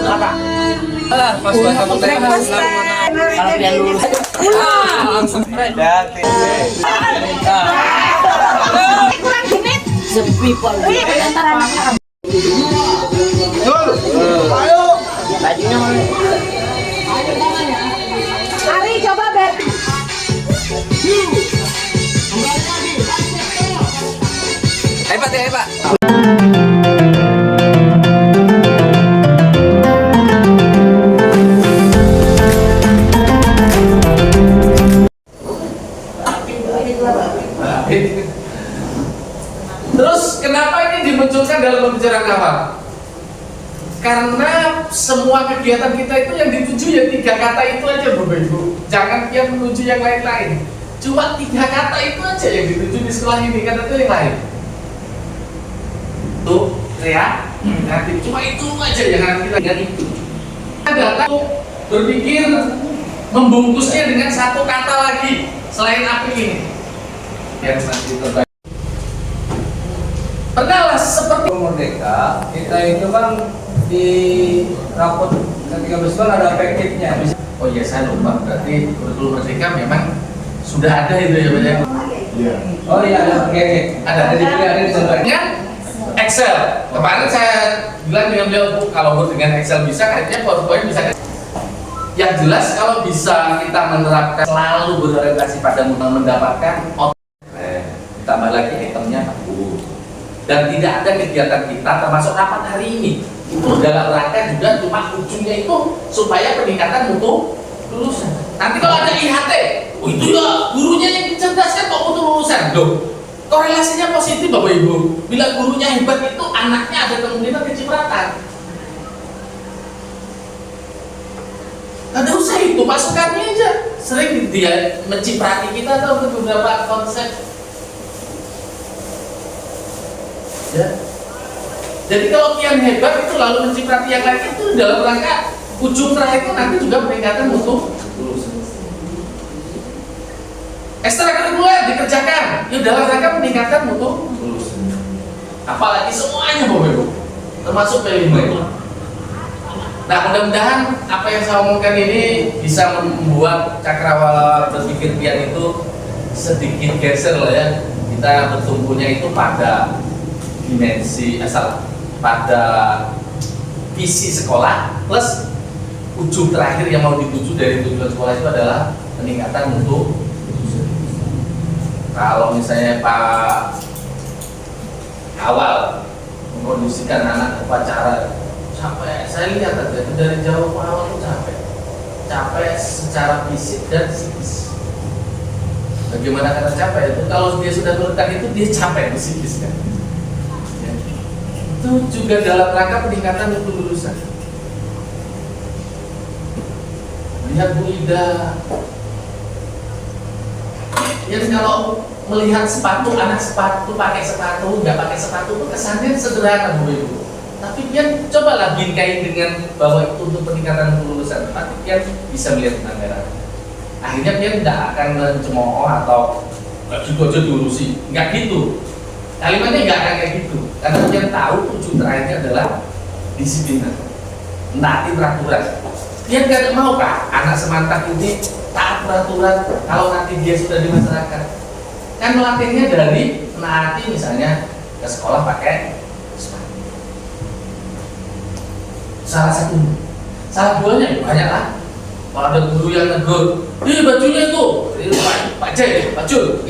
Apa? Pas buat kamu kalau dia lulus langsung hati. Kurang genit. Sepi pol. Ayo. Bajunya mana? Ari coba ber. Ayo Pak, ayo Pak. Terus kenapa ini dimunculkan dalam pembicaraan awal? Karena semua kegiatan kita itu yang dituju ya 3 kata itu aja Bapak Ibu. Jangan dia menuju yang lain-lain. Cuma 3 kata itu aja yang dituju di sekolah ini, kata itu yang lain. Tuh, ya, nanti cuma itu aja yang harus kita ingat itu. Ada berpikir membungkusnya dengan 1 kata lagi selain api ini. Yang nanti terbaik. Pernahlah seperti Merdeka, kita itu kan di rapot ketika bersekolah ada efektifnya. oh iya saya lupa, berarti kurikulum merdeka memang sudah ada itu ya Pak ya? Iya. Oh iya ada, oke. Ada di sebenarnya Excel. Kemarin saya bilang dengan beliau, Bu, kalau dengan Excel bisa, kayaknya PowerPoint bisa. Yang jelas kalau bisa kita menerapkan selalu berorientasi pada mendapatkan tambah lagi itemnya Bu. Dan tidak ada kegiatan kita termasuk rapat hari ini itu dalam rangka juga cuma ujungnya itu supaya peningkatan mutu lulusan. Nanti kalau ada IHT, oh itu ya gurunya yang dicerdaskan kok mutu lulusan. Loh, korelasinya positif Bapak Ibu. Bila gurunya hebat itu anaknya ada kemungkinan kecipratan. Ada usah itu, masukannya aja. Sering dia menciprati kita atau beberapa konsep. Ya. Jadi kalau kian hebat itu lalu menciprati yang lain itu dalam rangka ujung terakhir itu nanti juga peningkatan mutu lulusan. Ekstrakurikuler dikerjakan, ya dalam rangka peningkatan mutu lulusan. Apalagi semuanya Bapak Ibu, termasuk P5 itu. Nah mudah-mudahan apa yang saya omongkan ini bisa membuat cakrawala berpikir pian itu sedikit geser lah ya. Kita bertumbuhnya itu pada dimensi asal pada visi sekolah plus ujung terakhir yang mau dituju dari tujuan sekolah itu adalah peningkatan mutu. Kalau misalnya Pak awal mengkondisikan anak upacara capek, saya lihat aja dari jauh Pak awal itu capek secara fisik dan psikis. Bagaimana karena capek itu? Kalau dia sudah melekat itu dia capek psikis kan. Itu juga dalam rangka peningkatan mutu lulusan. Lihat Bu Ida, ya kalau melihat sepatu, anak sepatu pakai sepatu, nggak pakai sepatu itu kesannya sederhana Bu Ibu. Tapi dia cobalah bingkai dengan bahwa itu untuk peningkatan mutu lulusan, tapi dia bisa melihat anggaran. Akhirnya dia tidak akan mencemooh atau nggak juga aja diurusi, nggak gitu. Kalimatnya nggak akan kayak gitu, karena dia tahu ujung terakhirnya adalah disiplin, menaati peraturan. Dia nggak mau Pak, anak semantak ini taat peraturan kalau nanti dia sudah di masyarakat. Kan melatihnya dari menaati misalnya ke sekolah pakai sepatu. Salah satu, salah duanya banyak lah. Kalau ada guru yang negur, bajunya itu, Pak J, baju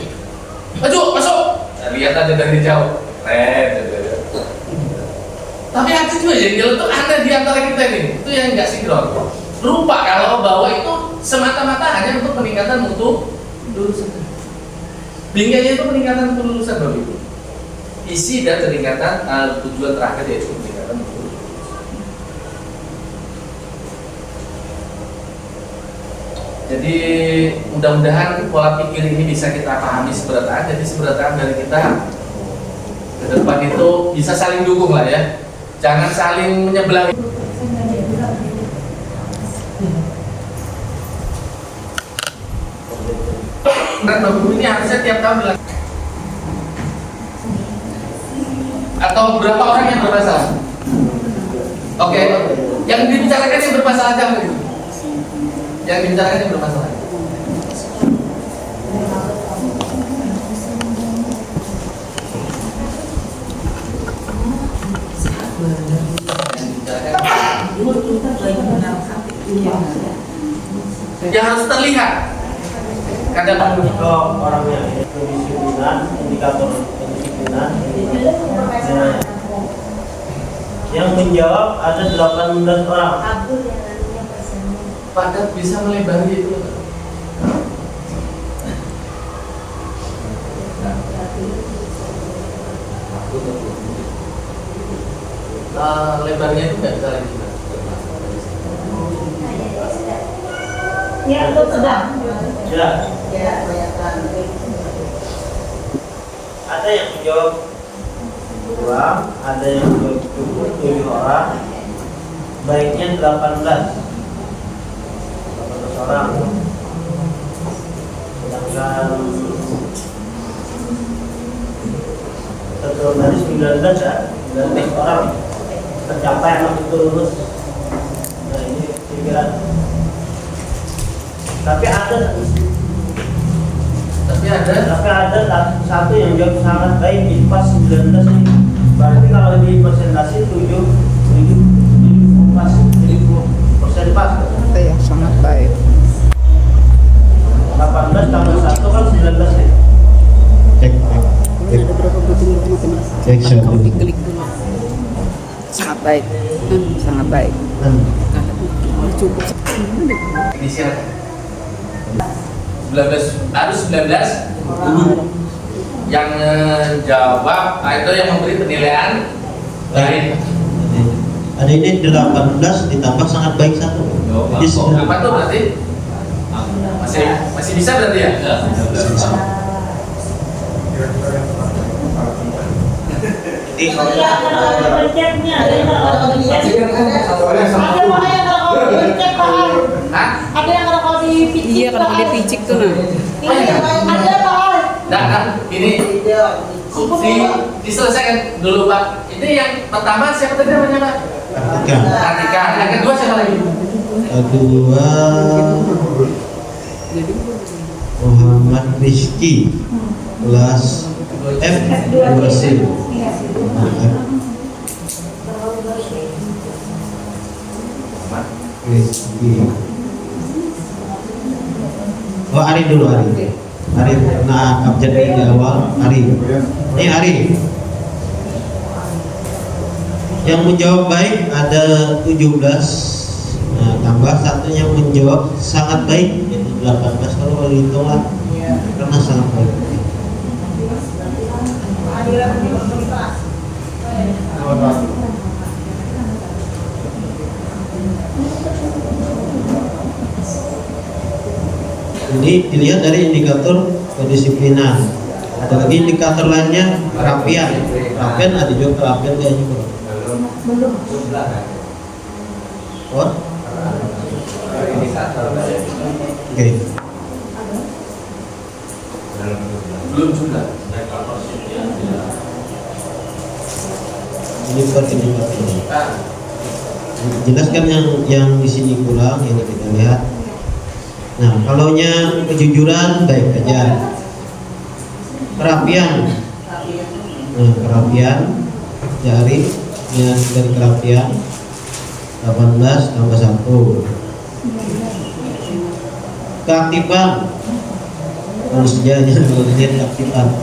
masuk. Lihat aja dari jauh, tapi ada juga yang itu ada di antara kita ini, itu yang nggak sinkron. Lupa kalau bahwa itu semata-mata hanya untuk peningkatan mutu lulusan. Bingkainya itu peningkatan mutu lulusan Bapak Ibu. Isi dan peningkatan tujuan terakhir yaitu peningkatan mutu lulusan. Jadi mudah-mudahan pola pikir ini bisa kita pahami seberataan. Jadi seberataan dari kita ke depan itu bisa saling dukung lah ya. Jangan saling menyebelah. Nah, ini harusnya tiap tahun dilakukan. Atau berapa orang yang bermasalah? Oke, yang dibicarakan yang bermasalah apa itu? Yang dibicarakan yang bermasalah. Yang harus terlihat. Kadang Untuk orangnya kedisiplinan, indikator kedisiplinan. Nah, yang menjawab ada 18 orang. padat bisa melebari itu. Lebarnya itu nggak bisa lagi. Ya, itu sudah. Sudah. Ada yang menjawab 2, ada yang menjawab 7 orang. Baiknya 18 orang. Sedangkan setelah dari 19 ya, 19 orang tercapai anak itu lulus. Nah ini pikiran. Tapi ada satu yang jawab sangat baik di pas 19 ini. Berarti kalau di persentase 7 pas 70% pas. Itu yang sangat baik. 18 tambah 1 kan 19 ya. Cek satu. Diklik dulu. Sangat baik. Sangat baik. Cukup. Inisial 19 harus 19 dulu yang jawab itu yang memberi penilaian lain. Ada ini 18 ditambah sangat baik satu. Jadi Apa tuh berarti masih bisa berarti ya? Hah? Ada yang kalau dipicik. Iya, kalau dipicik tuh nah. Ada Pak. Nah, ini diselesaikan dulu Pak. Ini yang pertama siapa tadi namanya Pak? Kartika. Yang kedua siapa lagi? Kedua Muhammad Rizky kelas F2C. Rizky. Oh Ari dulu Ari. Ari pernah abjad di awal Ari. Ini Ari. Yang menjawab baik ada 17. Nah, tambah satu yang menjawab sangat baik yaitu 18 kalau dihitung lah karena sangat baik. Ini dilihat dari indikator kedisiplinan. Ada lagi indikator lainnya kerapian. Kerapian ada juga kerapian kayaknya belum. What? Oke. Belum juga. Ini per indikator. Ah, Jelaskan yang di sini kurang yang kita lihat. Nah, kalau kejujuran baik aja. Kerapian. Nah, kerapian dari kerapian 18 tambah 1. Keaktifan. Kalau sejahnya keaktifan.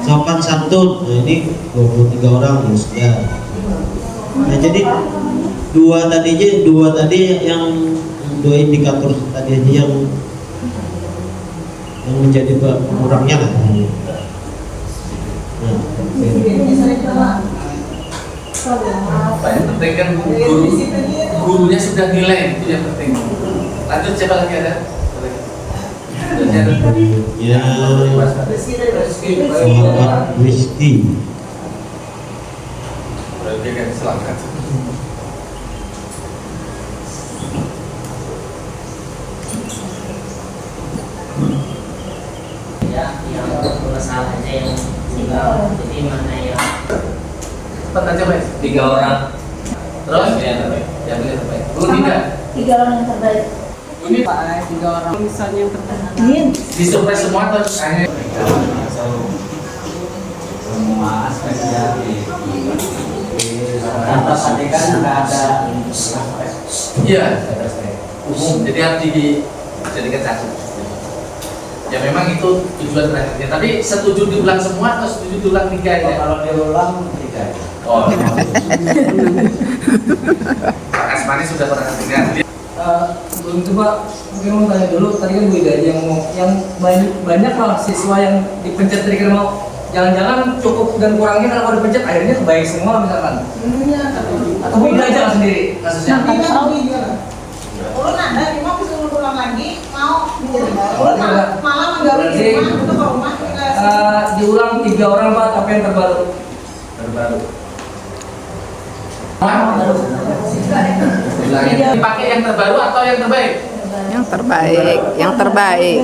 Sopan santun. Nah, ini 23 orang ya sudah. Nah, jadi dua tadi yang dua indikator tadi aja yang menjadi pengurangnya lah. Nah, Pak, yang penting kan gurunya sudah nilai itu yang penting. Lanjut siapa lagi ada? ya Muhammad Rizky. Berarti kan selamat. Ya, yang masalahnya yang tinggal jadi mana yang Cepat aja Mas. 3 orang Terus? ya, 3 orang yang terbaik. Ini Pak, 3 orang. Misalnya yang terbaik. disurvei semua terus hanya Semua aspeknya di tanpa kan nggak ada iya umum, jadi harus dijadikan satu. Ya memang itu tujuan terakhirnya. Tapi setuju diulang semua atau setuju diulang 3 ya? Kalau diulang 3. Oh. Pak Asmani sudah pernah dengar. Belum coba mungkin mau tanya dulu, tadi kan Bu Ida aja yang ngomong yang banyak lah siswa yang dipencet trigger mau jangan-jangan cukup dan kurangnya kalau dipencet akhirnya kebaik semua misalkan atau Bu Ida aja lah sendiri kasusnya. Ulun ada, cuma disuruh ulang lagi, mau Berarti malah menggawe di rumah, itu ke rumah. diulang 3 orang Pak, tapi yang terbaru. Dipakai yang terbaru atau yang terbaik? Yang terbaik, yang terbaik.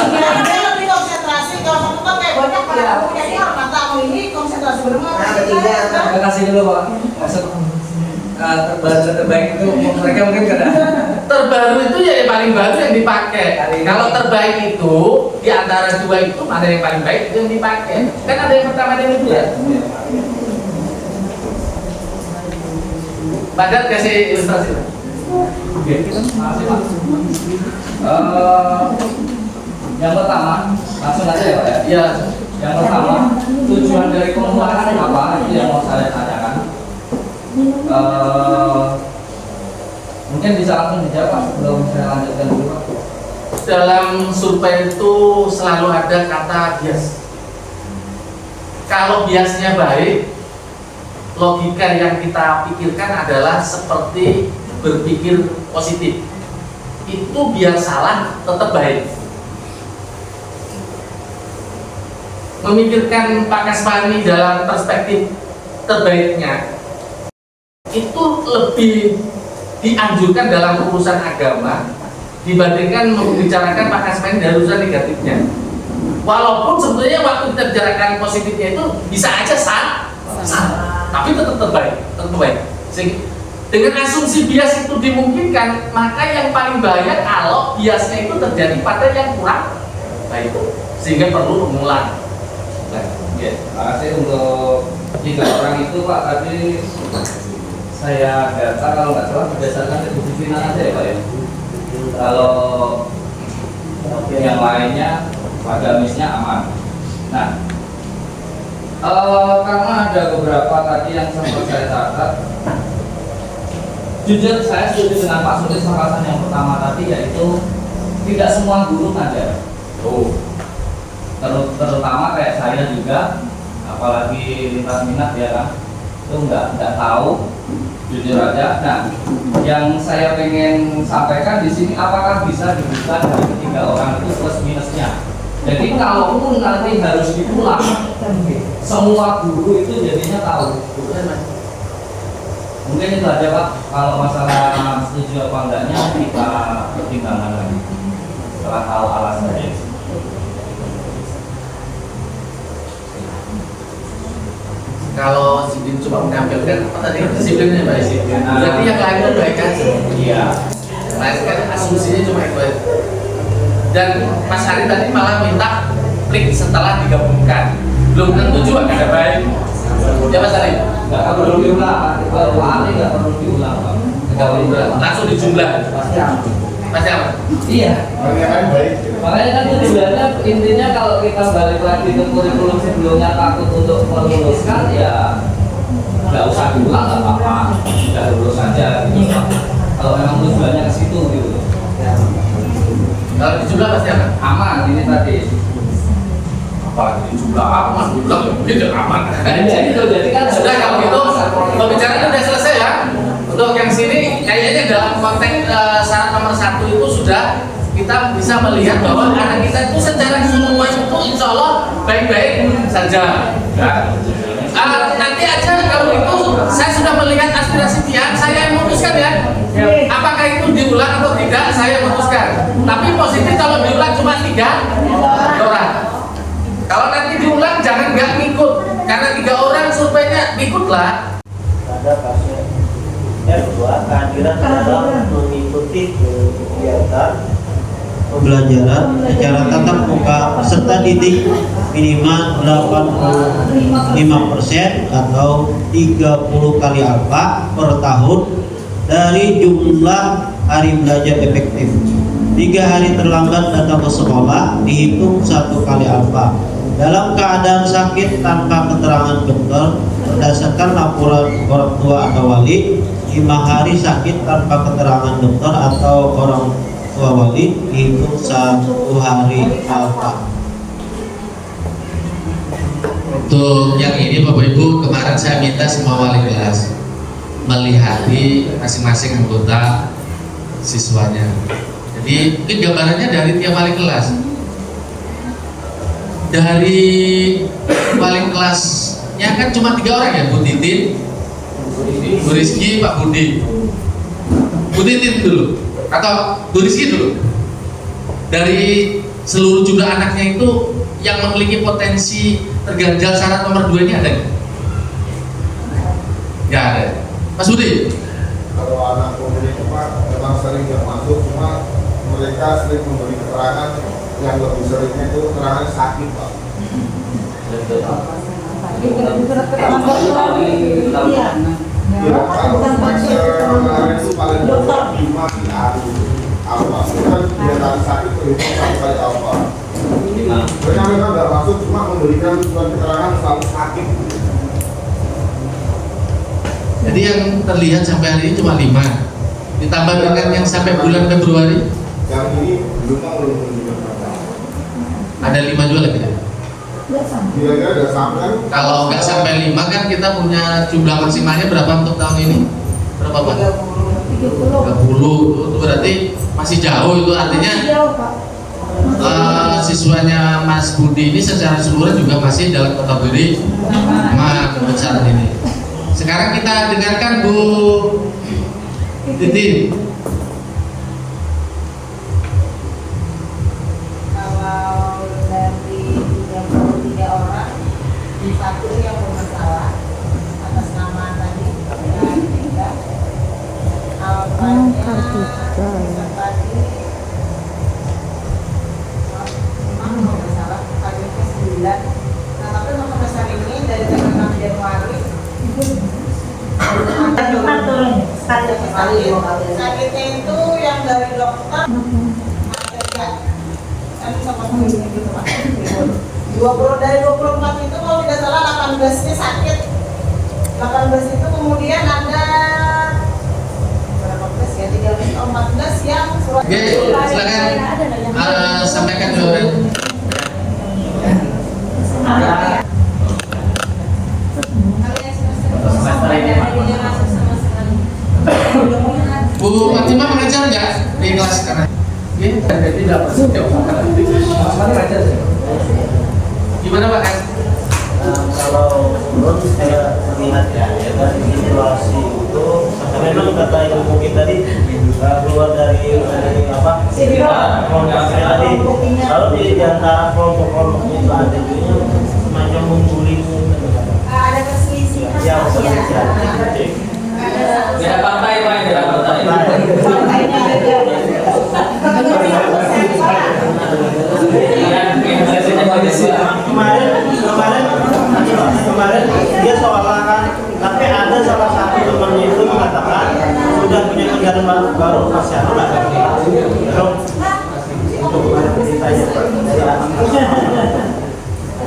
Kira-kira lebih konsentrasi, kalau kamu kan kayak banyak pada aku jadi matamu ini konsentrasi benar. Terima kasih dulu Pak. Maksud terbaru dan terbaik itu mereka mungkin kada. Terbaru itu ya yang paling baru yang dipakai. Kalau terbaik itu di antara 2 itu ada yang paling baik itu yang dipakai. Kan ada yang pertama dan yang kedua. Badat kasih ilustrasi. Oke, makasih Pak. Yang pertama langsung aja ya Pak ya. Iya. Yang pertama tujuan dari pengembangan apa itu yang mau saya tanyakan. Mungkin bisa langsung dijawab Pak sebelum saya lanjutkan dulu Pak. Dalam survei itu selalu ada kata bias. Kalau biasnya baik, logika yang kita pikirkan adalah seperti berpikir positif. Itu biar salah tetap baik. Memikirkan Pak Kasmani dalam perspektif terbaiknya itu lebih dianjurkan dalam urusan agama dibandingkan membicarakan Pak Kasmani dari urusan negatifnya. Walaupun sebetulnya waktu kita bicarakan positifnya itu bisa aja salah, tapi tetap terbaik, dengan asumsi bias itu dimungkinkan, maka yang paling bahaya kalau biasnya itu terjadi pada yang kurang baik, sehingga perlu mengulang. Ya, terima kasih untuk 3 orang itu Pak. Tadi saya data kalau nggak salah berdasarkan kedisiplinan aja ya Pak ya. Kalau yang lainnya agamisnya aman. Nah, karena ada beberapa tadi yang sempat saya catat. Jujur saya setuju dengan Pak Sulis alasan yang pertama tadi, yaitu tidak semua guru ngajar. Terutama kayak saya juga, apalagi lintas minat ya kan, itu nggak tahu, jujur aja. Nah, yang saya pengen sampaikan di sini, apakah bisa dibuka dari 3 orang itu plus minusnya? Jadi kalaupun nanti harus diulang, semua guru itu jadinya tahu. Mungkin itu aja Pak. Kalau masalah setuju apa enggaknya kita pertimbangkan lagi setelah tahu alasannya. Kalau Sidin cuma menampilkan apa tadi disiplinnya Mbak Sidin, berarti yang lain itu baik aja. Iya. Yang lain kan asumsinya cuma itu aja. Dan Mas Hari tadi malah minta klik setelah digabungkan. Belum tentu juga ada baik. Ya Mas Hari? Nggak perlu diulang. Kalau Ali nggak perlu diulang Pak. Nggak perlu diulang. Langsung dijumlah. Pasti aman. Pasti aman. Iya. Makanya kan tujuannya intinya kalau kita balik lagi ke kurikulum sebelumnya takut untuk meluluskan ya nggak usah diulang nggak apa-apa, sudah lulus saja gitu Pak. Kalau memang tujuannya ke situ gitu. Kalau dijumlah pasti aman. Aman ini tadi. Apalagi dijumlah aman, dibilang tidak aman. Jadi kan Sudah kalau gitu pembicaraan sudah selesai ya. Untuk yang sini kayaknya dalam konteks syarat nomor 1 itu sudah kita bisa melihat bahwa anak kita itu secara keseluruhan itu insya Allah baik-baik saja. Nanti aja kalau itu saya sudah melihat aspirasi pihak, saya yang memutuskan ya. Apakah itu diulang atau tidak, saya memutuskan. Tapi positif kalau diulang cuma 3 orang. Kalau nanti diulang jangan nggak ngikut, karena 3 orang surveinya ikutlah. ada pasien R2 kehadiran dalam mengikuti kegiatan pembelajaran secara tatap muka serta didik minimal 85% atau 30 kali alfa per tahun dari jumlah hari belajar efektif. 3 hari terlambat datang ke sekolah dihitung 1 kali alfa. Dalam keadaan sakit tanpa keterangan dokter berdasarkan laporan orang tua atau wali, 5 hari sakit tanpa keterangan dokter atau orang tua wali dihitung 1 hari alfa. Untuk yang ini Bapak Ibu, kemarin saya minta semua wali kelas melihati masing-masing anggota siswanya. Jadi mungkin gambarannya dari tiap wali kelas. Dari wali kelasnya kan cuma 3 orang ya, Bu Titin, Bu Rizky, Pak Budi. Bu Titin dulu atau Bu Rizky dulu. Dari seluruh jumlah anaknya itu yang memiliki potensi terganjal syarat nomor 2 ini ada nggak? Nggak ada. Mas Budi? Kalau anak pembeli itu Pak memang sering yang masuk, cuma mereka sering memberi keterangan yang lebih seringnya itu keterangan sakit Pak. Iya. Ya, kalau semester itu paling banyak 5 hari apa, bukan kegiatan sakit terhitung 1 kali apa. Mereka nggak masuk, cuma memberikan surat keterangan selalu sakit. Jadi yang terlihat sampai hari ini cuma 5. Ditambah dengan yang sampai bulan Februari Yang ini belum menunjukkan. ada 5 juga lagi ya? Kira-kira udah sampai. Kalau nggak sampai 5 kan kita punya jumlah maksimalnya berapa untuk tahun ini? Berapa Pak? 30. Itu berarti masih jauh, itu artinya siswanya Mas Budi ini secara keseluruhan juga masih dalam kategori aman untuk saat ini. Sekarang kita dengarkan Bu Titin. Kalau dari 33 orang, satu yang bermasalah atas nama tadi tiga alfanya tadi kalau nggak salah targetnya 9. Nah tapi untuk besar ini dari tanggal 6 Januari sakitnya itu yang dari dokter kan sama gitu Pak. 20 dari 24 itu kalau tidak salah 18-nya sakit. 18 itu kemudian ada berapa belas ya? 13 atau 14 yang surat. Oke, silakan sampaikan jawaban. Bu Fatima mengajar nggak di kelas sekarang? Tidak. Gimana Pak? Kalau menurut saya melihat ya dari simulasi itu memang kata ilmu kita tadi keluar dari apa kelompoknya tadi, kalau di antara kelompok-kelompoknya itu ada juga semacam membuli Ada perselisihan. ya perselisihan. Beda partai Pak, beda partai. Kemarin dia seolah-olah tapi ada salah satu temannya itu mengatakan sudah punya kendaraan baru masih ada nggak? Untuk ditanya dari anaknya.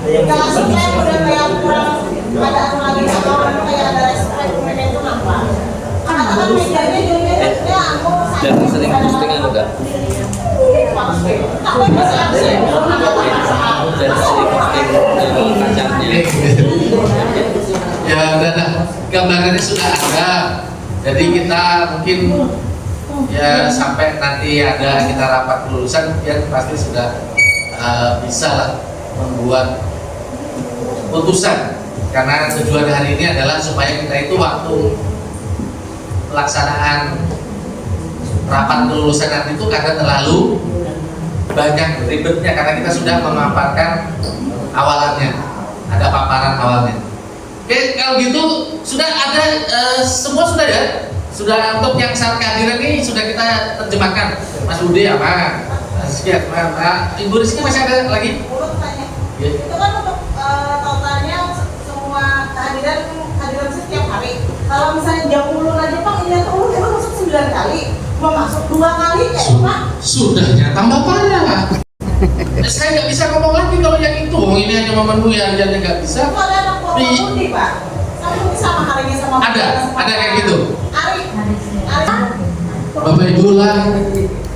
Kalau saya udah kayak kurang ada lagi atau kayak ada respect mereka itu apa? Anak-anak medianya juga ya aku Dan sering postingan udah. Aku masih absen. Dan sering posting kacangnya. Ya udah, gambarannya sudah ada. Jadi kita mungkin ya sampai nanti ada kita rapat kelulusan, ya pasti sudah bisa lah membuat putusan. Karena tujuan hari ini adalah supaya kita itu waktu pelaksanaan rapat kelulusan nanti itu kadang terlalu banyak ribetnya karena kita sudah memaparkan awalannya, ada paparan awalnya. Oke, kalau gitu sudah ada semua sudah ya? Sudah untuk yang syarat kehadiran ini sudah kita terjemahkan. Mas Budi apa? Sekian, Ibu Rizky masih ada lagi? Urut tanya. Ya. Itu kan untuk totalnya semua kehadiran setiap hari. Kalau misalnya jam ulun aja Pak, ini yang ulun emang masuk 9 kali, mau masuk 2 kali Pak. Sudahnya tambah parah. Saya nggak bisa ngomong lagi kalau yang itu. Ini hanya memenuhi hariannya nggak bisa. Itu ada anak buah Di- Budi Pak. Sama sama harinya sama Ada kayak gitu. Ari. Bapak Ibu lah.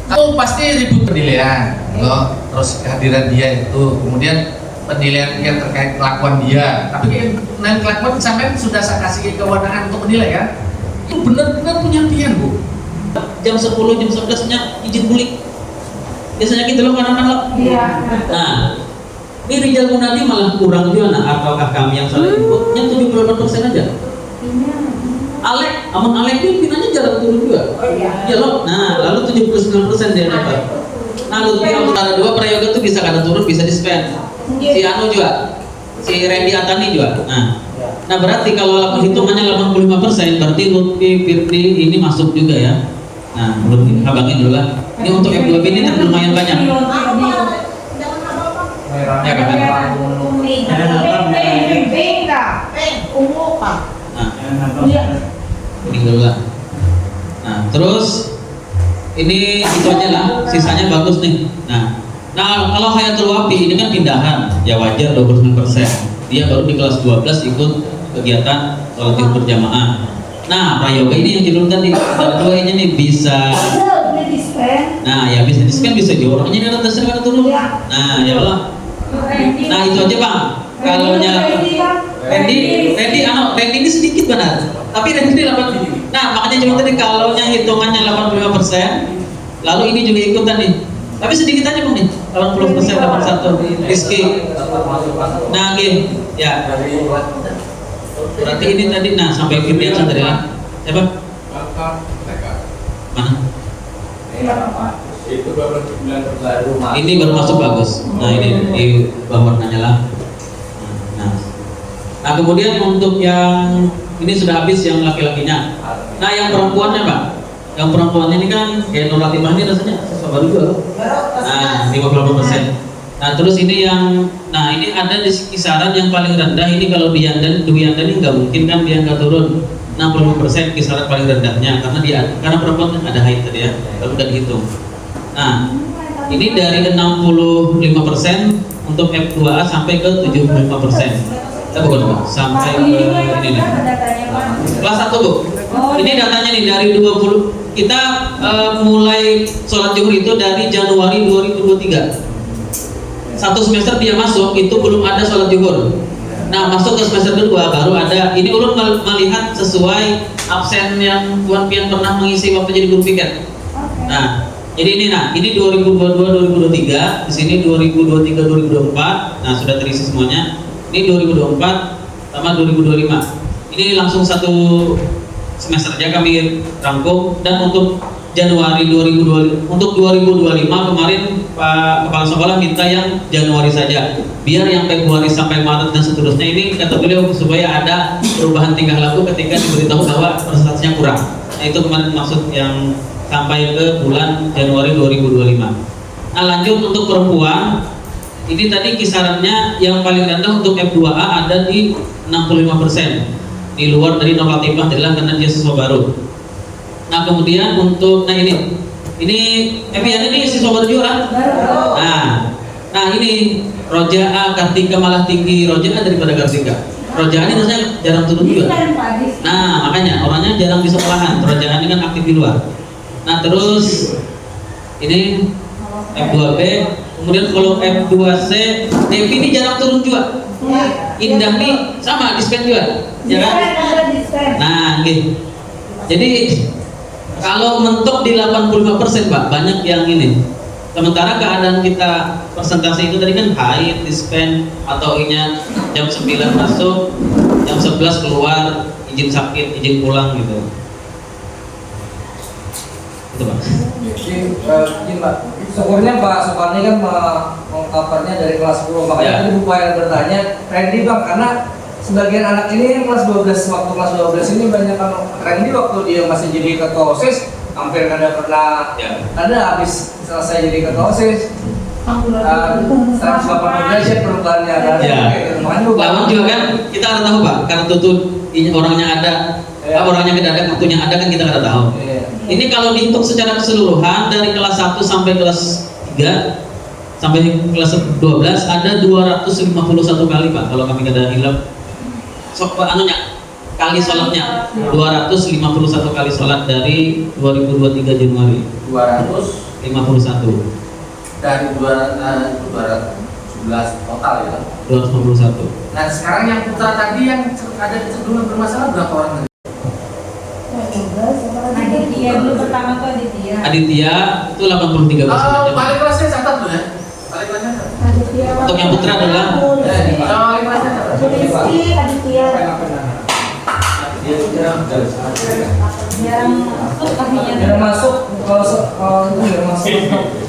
Kamu pasti ribut penilaian, loh. Terus kehadiran dia itu, kemudian penilaian yang terkait kelakuan dia. Tapi kan kelakuan sampai sudah saya kasih kewenangan untuk menilai kan. Itu benar-benar punya pilihan Bu. Jam 10, jam 11-nya izin bulik. Biasanya gitu loh mana-mana loh. Iya. Nah, ini Rijal Munadi malah kurang juga. Nah, ataukah kami yang salah inputnya 78% aja. Alek, amun Alek ini pinanya jarang turun juga. Oh iya. Iya loh. Nah, lalu 79% dia dapat. Nah, Lutfi antara dua prayoga tuh bisa kadang turun, bisa di spend. Si Anu juga, si Randy Atani juga. Nah berarti kalau hitungannya 85%, berarti Lutfi, Firdi ini masuk juga ya. Nah, belum abangin dulu lah. Ini untuk F2B ini kan lumayan banyak. Ya kan? Ungu Pak. Nah, ini dulu lah. Nah, terus ini itu aja lah, sisanya bagus nih. Nah kalau Hayatul Wafi ini kan pindahan, ya wajar 29%. Dia baru di kelas 12 ikut kegiatan sholat Jumat berjamaah. Nah, prayoga ini yang judul tadi, ada dua ini nih bisa. Nah, ya bisa di-spend, bisa juga orangnya di atas ada turun. Nah, ya Allah. Nah, itu aja Bang. Kalau Randy ini sedikit benar. Tapi Randy ini 8. Nah, makanya cuma tadi kalau hitungannya 85%, lalu ini juga ikutan nih. Tapi sedikit aja Bang nih, 80% dapat 1 Rizky. Nah, gini, ya. Berarti ini tadi, nah sampai Firdian tadi lah. Siapa? Mana? Itu baru baru Ini baru masuk bagus. Nah ini di bawah warnanya lah. Nah kemudian untuk yang ini sudah habis yang laki-lakinya. Nah yang perempuannya Pak, yang perempuan ini kan kayak Nur Latifah ini rasanya baru juga loh. Nah 50%. Nah terus ini yang, nah ini ada di kisaran yang paling rendah ini kalau Dwi Yanda ini nggak mungkin kan dia nggak turun 65% kisaran paling rendahnya karena perempuan kan ada haid tadi ya, kalau nggak dihitung. Nah ini dari 65% untuk F2A sampai ke 75%. Bukan Pak, sampai ke ini nih. Kelas 1 Bu. Ini datanya nih dari 20 kita mulai sholat zuhur itu dari Januari 2023. 1 semester dia masuk itu belum ada sholat zuhur. Nah masuk ke semester kedua baru ada. Ini ulun melihat sesuai absen yang Tuan Pian pernah mengisi waktu jadi guru piket. Nah jadi ini 2022-2023, di sini 2023-2024. Nah sudah terisi semuanya. Ini 2024 sama 2025. Ini langsung 1 semester aja kami rangkum. Dan untuk Januari 2020 untuk 2025 kemarin Pak Kepala Sekolah minta yang Januari saja, biar yang Februari sampai Maret dan seterusnya ini kata beliau supaya ada perubahan tingkah laku ketika diberitahu bahwa presentasinya kurang. Nah itu kemarin maksud yang sampai ke bulan Januari 2025. Nah lanjut untuk perempuan ini tadi kisarannya yang paling rendah untuk F2A ada di 65%, di luar dari Nur Latifah adalah karena dia siswa baru. Nah kemudian untuk ini Evian ini siswa baru juga kan? Nah ini Roja'a Kartika malah tinggi Roja'a daripada Kartika. Roja'a ini rasanya jarang turun juga. Nah makanya orangnya jarang di sekolahan. Roja'a ini kan aktif di luar. Nah terus ini F2B, kemudian kalau F2C Devi ini jarang turun juga. Indah nih sama dispen juga, ya kan? Nah gitu. Jadi kalau mentok di 85% Pak, banyak yang ini. Sementara keadaan kita presentasi itu tadi kan haid, dispen, atau inya jam 9 masuk, jam 11 keluar, izin sakit, izin pulang gitu. Itu Pak. Jadi Pak, syukurnya Pak Suparni kan mengcovernya dari kelas 10. Makanya tadi Bu Payal bertanya, Randy Bang, karena sebagian anak ini kelas 12, waktu kelas 12 ini banyak kan Randy waktu dia masih jadi ketua OSIS hampir kada pernah ada habis selesai jadi ketua OSIS 180 derajat perubahannya ada. Lawan juga kan kita ada tahu Pak, karena tutut ini orangnya ada, orangnya tidak ada, kartunya ada kan kita kada tahu. Ini kalau dihitung secara keseluruhan dari kelas 1 sampai kelas 3 sampai kelas 12 ada 251 kali Pak kalau kami kada hilang. Anunya kali sholatnya 251 kali sholat dari 2023 Januari 251 dari 211 total ya. 251. Nah sekarang yang putra tadi yang ada cenderung bermasalah berapa orang? Aditya dulu pertama tuh Aditya. Aditya itu 83%. Paling kelasnya catat tuh ya. Paling kelasnya catat. Untuk yang putra adalah paling kelasnya catat. Aditya. Yang masuk kalau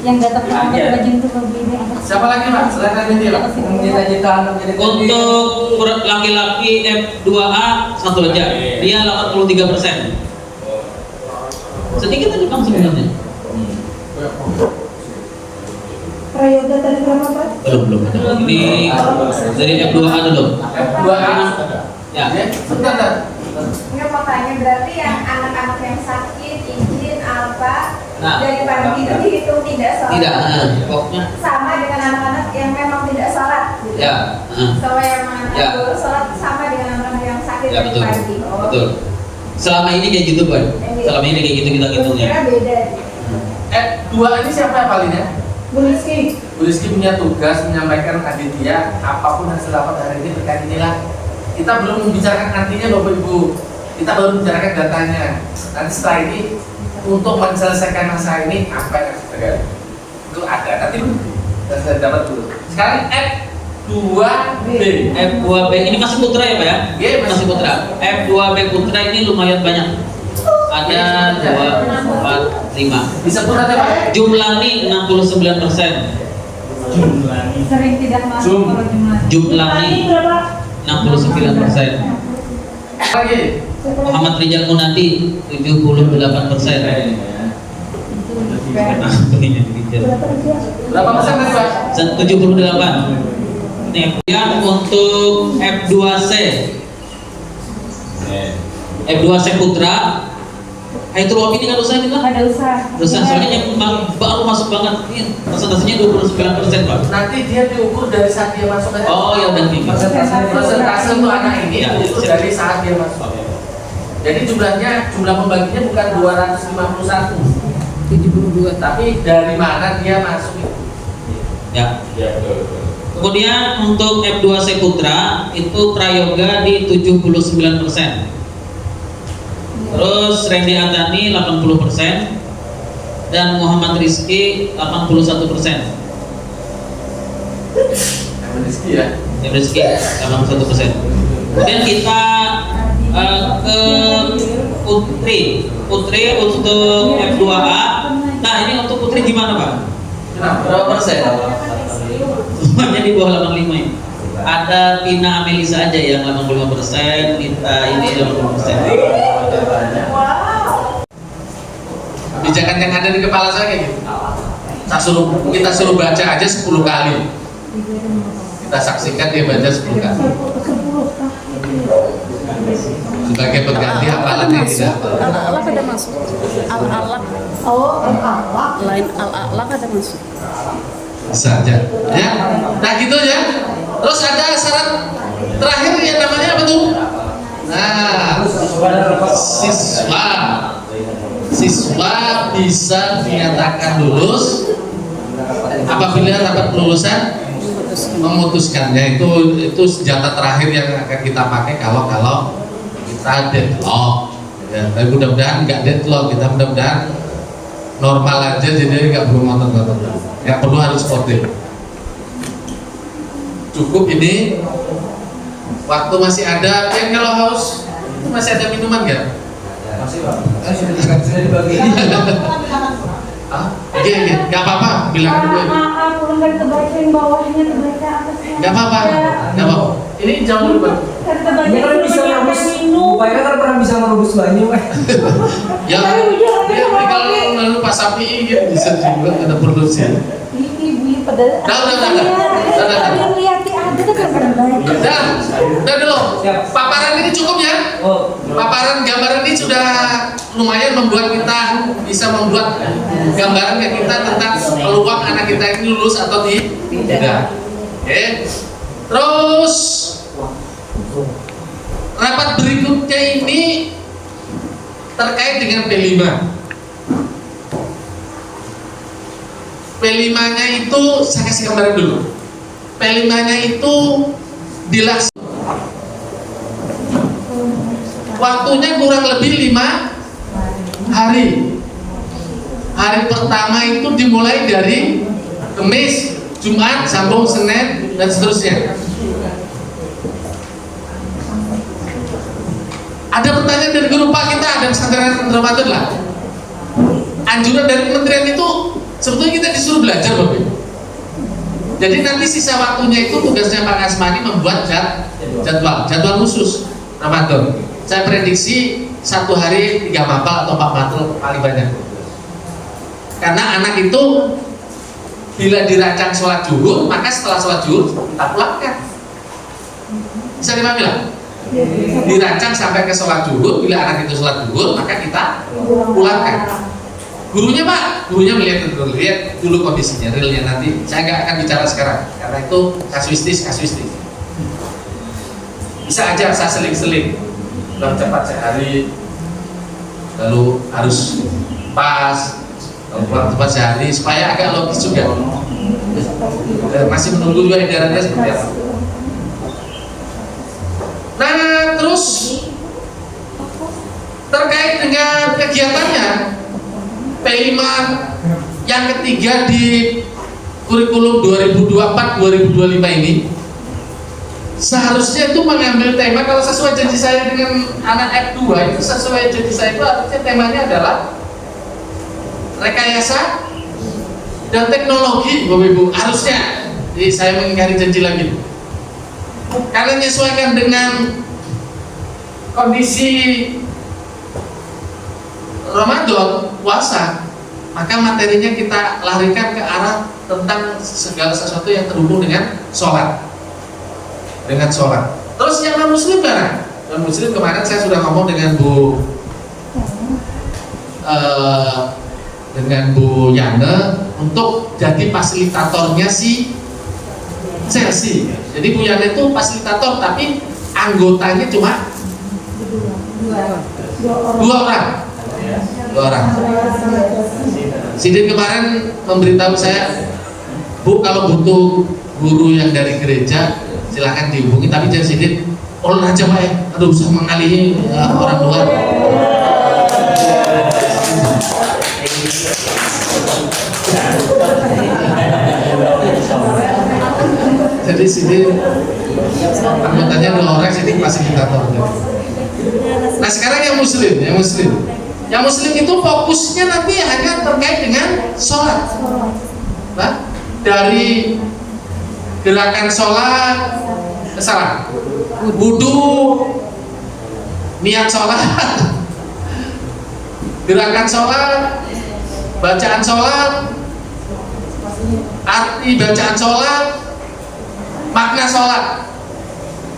Yang datang ke baju itu berbeda. Siapa lagi Pak? Selain Aditya Pak? cita-cita untuk laki-laki F2A satu aja, dia 83%. Sedikit aja Bang sebenarnya. Prayoga tadi berapa Pak? Belum ada. Ini dari F2A dulu. F2A. Ya. Sebentar. Enggak mau tanya, berarti yang anak-anak yang sakit, izin, apa Nah, dari pagi itu dihitung tidak sholat? Tidak, pokoknya. Sama dengan anak-anak yang memang tidak sholat gitu? Ya. Sama yang anak Ya. baru sholat sama dengan anak-anak yang sakit Ya dari betul. pagi? Oh. Betul. Selama ini kayak gitu Boy. Selama ini kayak gitu kita hitungnya. Kira beda. F2 ini siapa yang paling ya? Bu Rizky. Bu Rizky punya tugas menyampaikan Aditya apapun hasil rapat hari ini terkait inilah. Kita belum membicarakan nantinya Bapak Ibu. Kita baru membicarakan datanya. Nanti setelah ini untuk menyelesaikan masalah ini apa yang harus terjadi? Itu ada. Nanti saya dapat dulu. Sekarang F2B. F2B ini masih putra ya Pak ya? Iya, Masih putra. F2B putra ini lumayan banyak. Ada 2, 4, 5. Disebut aja Pak. Jumlahnya 69%. Sering tidak masuk kalau jumlah. Jumlahnya 69%. Lagi. Muhammad Rijal Munadi 78%. Berapa persen tadi Pak? 78. Nih, yang untuk F2C. F2C putra. Itu ini nggak usah kita. Ada usaha. Dosa soalnya yang baru masuk banget. Ini persentasenya 29% Pak. Nanti dia diukur dari saat dia masuk aja. Oh ya udah nih. Persentase untuk anak ini Ya. diukur dari saat dia masuk. Jadi jumlah pembaginya bukan 251, 72. tapi dari mana dia masuk itu. Ya. Kemudian untuk F2C putra itu prayoga di 79%. Terus Randy Antani 80% dan Muhammad Rizky 81%. Rizky ya. Ya Rizky 81%. Kemudian kita ke Putri untuk F2A. Nah ini untuk Putri gimana Pak? Kenapa? Berapa persen? Semuanya di bawah 85 ini. Ada Tina Amelisa aja yang 85%, Nita ini 80%. Kebijakan yang ada di kepala saya kayak gitu. Kita suruh baca aja 10 kali. Kita saksikan dia baca 10 kali. Sebagai pengganti hafalan yang tidak hafal. Al-Alaq ada masuk. Al-Alaq. Oh, Al-Alaq. Lain Al-Alaq ada masuk. Saja. Ya. Nah gitu ya. Terus ada syarat terakhir yang namanya apa tuh? Nah, siswa bisa dinyatakan lulus apabila dapat kelulusan memutuskannya. Itu senjata terakhir yang akan kita pakai kalau kita deadlock. Ya, tapi mudah-mudahan nggak deadlock, kita mudah-mudahan normal aja, jadi nggak perlu ngotot-ngotot, nggak perlu harus sportif. Cukup ini waktu masih ada. Yang kalau haus itu masih ada minuman nggak? masih Pak. Sudah dibagi. Oke, nggak apa-apa, bilang dulu. Maaf, belum terbaca yang bawahnya terbaca atasnya. Nggak apa-apa, nggak apa-apa. Ini jauh dulu Pak. Ini kan bisa merebus, upaya kan pernah bisa merebus banyu. Ya, kalau lalu Pak Sapi ya bisa juga ada produksi. Ibu pada Udah lihat ada kan baik. Udah dulu. Paparan ini cukup ya. Paparan gambaran ini sudah lumayan membuat kita bisa membuat gambaran ke kita tentang peluang anak kita ini lulus atau tidak. Oke. Terus rapat berikutnya ini terkait dengan P5. P5-nya itu saya kasih gambaran dulu. P5-nya itu dilaksanakan waktunya kurang lebih 5 hari. Hari pertama itu dimulai dari Kamis, Jumat, sambung Senin dan seterusnya. Ada pertanyaan dari guru, Pak, kita ada pesantren Ramadan lah. Anjuran dari kementerian itu sebetulnya kita disuruh belajar, Bapak Ibu. Jadi nanti sisa waktunya itu tugasnya Pak Asmani membuat jadwal khusus Ramadan. Saya prediksi 1 hari 3 mapal atau 4 matul paling banyak. Karena anak itu bila dirancang sholat zuhur, maka setelah sholat zuhur kita pulangkan. Bisa dipahami lah? Dirancang sampai ke sholat zuhur, bila anak itu sholat zuhur, maka kita pulangkan. Gurunya Pak, gurunya melihat dulu kondisinya, realnya nanti. Saya nggak akan bicara sekarang, karena itu kasuistis. Bisa aja saya seling-seling, lebih cepat sehari, lalu harus pas, lalu pulang cepat sehari, supaya agak logis juga. Masih menunggu juga edarannya seperti apa. Nah, terus terkait dengan kegiatannya, P5 yang ketiga di kurikulum 2024-2025 ini seharusnya itu mengambil tema, kalau sesuai janji saya dengan anak F2 itu sesuai janji saya itu artinya temanya adalah rekayasa dan teknologi, Bapak Ibu, harusnya. Jadi saya mengingkari janji lagi karena menyesuaikan dengan kondisi Ramadan, puasa, maka materinya kita larikan ke arah tentang segala sesuatu yang terhubung dengan sholat. Terus yang non muslim mana? Non muslim kemarin saya sudah ngomong dengan Bu Yana untuk jadi fasilitatornya si Chelsea. Jadi Bu Yana itu fasilitator, tapi anggotanya cuma 2 orang. Sidin kemarin memberitahu saya, Bu, kalau butuh guru yang dari gereja silahkan dihubungi, tapi jangan Sidin ulun aja Pak ya, aduh usah mengalihi orang luar. Jadi Sidin anggotanya 2 orang, Sidin fasilitatornya. Nah sekarang yang muslim itu fokusnya nanti hanya terkait dengan sholat. Nah, dari gerakan sholat, wudu, niat sholat, gerakan sholat, bacaan sholat, arti bacaan sholat, makna sholat.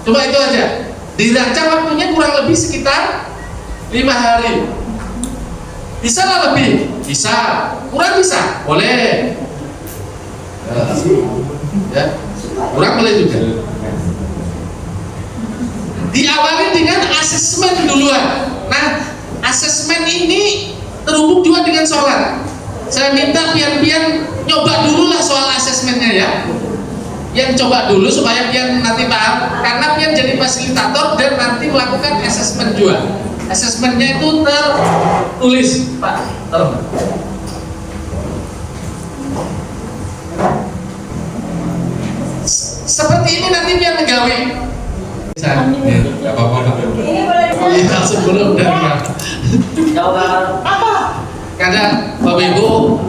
Cuma itu aja. Dirancang waktunya kurang lebih sekitar 5 hari. Bisa lah lebih? Bisa. Kurang bisa? Boleh. Ya. Kurang boleh juga. Diawali dengan asesmen duluan. Nah, asesmen ini terhubung juga dengan sholat. Saya minta pian-pian nyoba dulu lah soal asesmennya ya. Yang coba dulu supaya pian nanti paham. Karena pian jadi fasilitator dan nanti melakukan asesmen juga. Asesmennya itu tertulis, Pak. Tolong. Seperti ini nanti pian menggawe. Tidak apa-apa. Iya, sebelum dan apa? Karena Bapak Ibu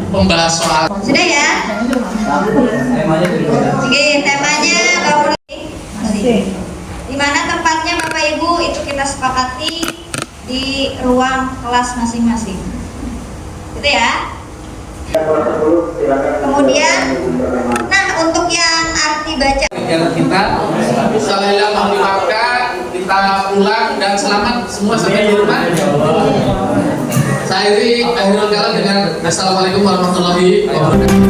membahas soal. Sudah ya? Oke, temanya di mana tempatnya Bapak Ibu itu kita sepakati di ruang kelas masing-masing. Gitu ya. Kemudian, nah untuk yang arti baca Kegiatan kita, Alhamdulillah mau dimaafkan, kita pulang dan selamat semua sampai di rumah. Saya akhirul kalam dengan Assalamualaikum warahmatullahi wabarakatuh.